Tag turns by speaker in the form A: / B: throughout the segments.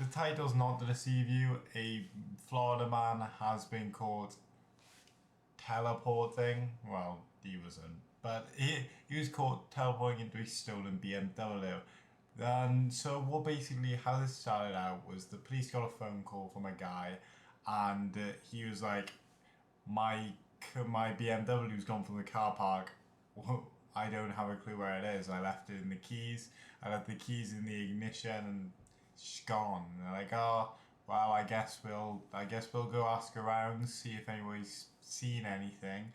A: the title's not to deceive you. A Florida man has been caught teleporting. Well, he wasn't, but he was caught teleporting into a stolen BMW. And so what basically how this started out was the police got a phone call from a guy, and he was like, my my BMW's gone from the car park. I don't have a clue where it is. I left it in the keys. I left the keys in the ignition, and it's gone. And they're like, oh, well, I guess we'll go ask around, see if anybody's seen anything.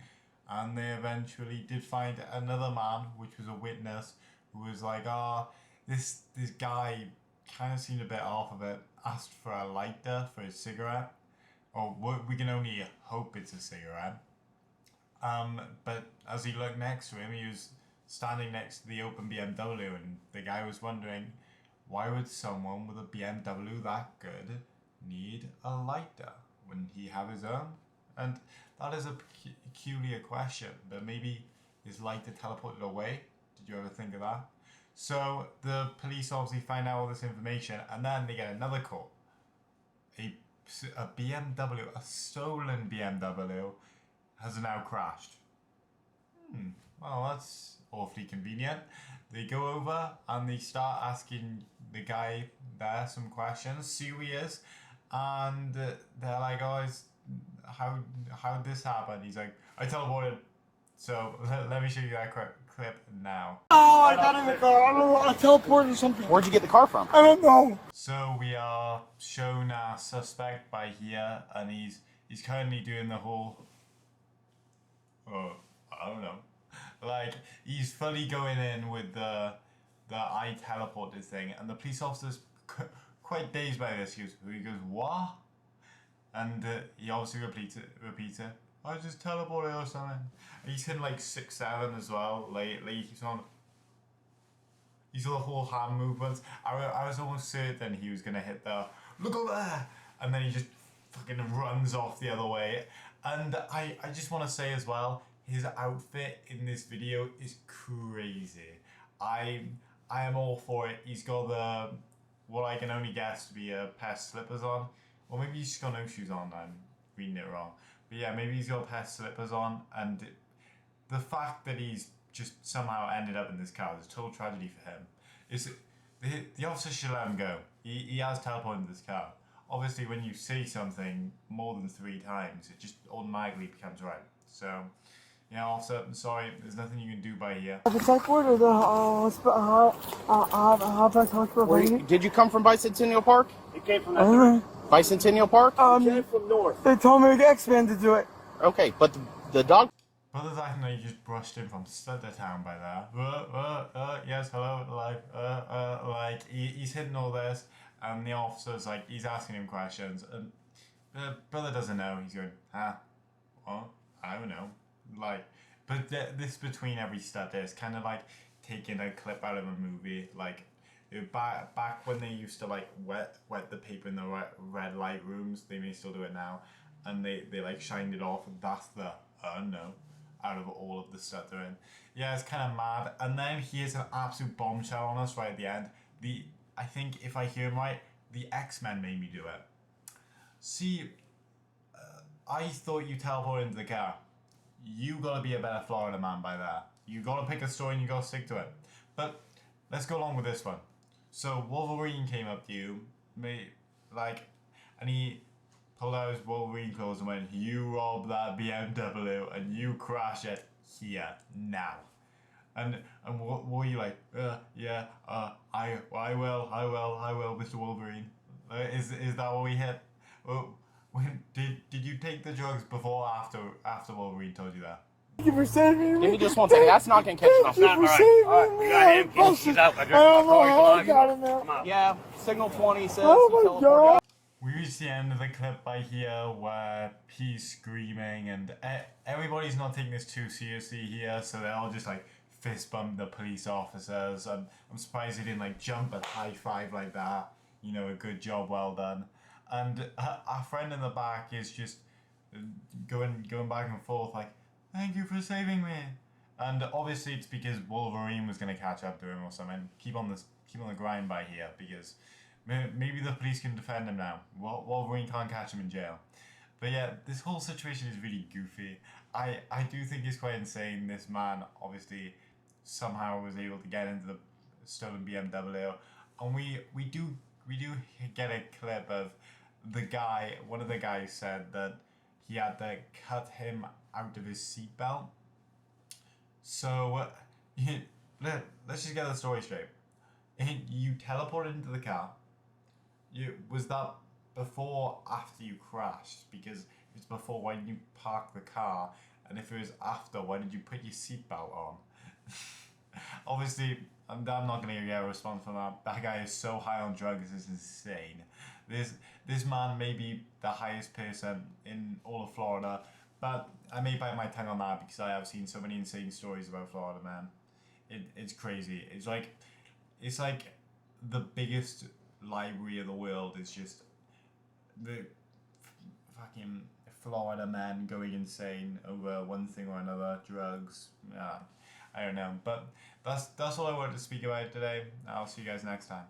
A: And they eventually did find another man, which was a witness, who was like, oh, this guy kind of seemed a bit off of it. Asked for a lighter for his cigarette. Or we can only hope it's a cigarette. But as he looked next to him, he was standing next to the open BMW, and the guy was wondering, why would someone with a BMW that good need a lighter? Wouldn't he have his own? And that is a peculiar question, but maybe his lighter teleported away? Did you ever think of that? So the police obviously find out all this information, and then they get another call. A BMW, a stolen BMW, has now crashed. Well, that's awfully convenient. They go over and they start asking the guy there some questions, see who he is, and they're like, "Oh, how did this happen?" He's like, "I teleported." So let me show you that clip now.
B: Oh, I got in the car. I don't know. I teleported or something.
C: Where'd you get the car from?
B: I don't know.
A: So we are shown our suspect by here, and he's currently doing the whole. I don't know. Like, he's fully going in with the I teleported thing, and the police officer's quite dazed by this. He goes, what? And he obviously repeats it. I just teleported or something. And he's hitting like 6-7 as well lately. He's got the whole hand movements. I was almost certain he was gonna hit the look over there, and then he just fucking runs off the other way. And I just want to say as well, his outfit in this video is crazy. I am all for it. He's got the what I can only guess to be a pair of slippers on, or maybe he's just got no shoes on. I'm reading it wrong, but yeah, maybe he's got a pair of slippers on, and the fact that he's just somehow ended up in this car is a total tragedy for him. The officer should let him go. He has teleported into this car. Obviously, when you say something more than 3 times, it just automatically becomes right. So, yeah, officer, I'm sorry, there's nothing you can do by here.
B: The checkboard or the hospital?
C: Did you come from Bicentennial Park?
D: It came from that
C: Bicentennial Park?
D: it came from north.
B: They told me to get X-Men to do it.
C: Okay, but the dog...
A: Brother, I know you just brushed in from Stuttertown by there. Yes, hello, like, he's hitting all this, and the officer's like, he's asking him questions, and brother doesn't know. He's going, well, I don't know. Like, but this between every stutter is kind of like taking a clip out of a movie. Like, back when they used to like wet the paper in the red light rooms, they may still do it now, and they like shined it off, and that's the no out of all of the stuttering. Yeah, it's kind of mad. And then he has an absolute bombshell on us right at the end. I think if I hear him right, the X-Men made me do it. See, I thought you teleported into the car. You gotta be a better Florida man by that. You gotta pick a story and you gotta stick to it. But let's go along with this one. So Wolverine came up to you, and he pulled out his Wolverine clothes and went, "You robbed that BMW and you crash it here now." And what were you like? Yeah, I will, Mr. Wolverine. Is that what we hit? Did you take the drugs before or after Wolverine told you that?
B: Thank you for saving me.
C: Give me just 1 second. That's not going to catch enough.
B: Thank you for saving me.
D: You got him. He's out.
B: I don't know how I got him now.
D: Come on.
C: Yeah, signal 20 says
B: Oh
C: he
B: my
C: teleported
B: God.
C: out.
A: We reached the end of the clip by here where he's screaming, and everybody's not taking this too seriously here, so they're all just like fist bump the police officers. And I'm surprised they didn't like jump and high five like that. You know, a good job, well done. And our friend in the back is just going back and forth like, "Thank you for saving me." And obviously it's because Wolverine was going to catch up to him or something. Keep on the grind by here, because Maybe the police can defend him now. Wolverine can't catch him in jail. But yeah, this whole situation is really goofy. I do think it's quite insane. This man obviously somehow was able to get into the stolen BMW, and we do get a clip of the guy. One of the guys said that he had to cut him out of his seatbelt. So let's just get the story straight. You teleported into the car. Was that before or after you crashed? Because if it's before, why didn't you park the car? And if it was after, why did you put your seatbelt on? Obviously, I'm not going to get a response from that. That guy is so high on drugs, it's insane. This man may be the highest person in all of Florida, but I may bite my tongue on that because I have seen so many insane stories about Florida, man. It's crazy. It's like the biggest library of the world is just the fucking Florida man going insane over one thing or another, drugs. I don't know, but that's all I wanted to speak about today. I'll see you guys next time.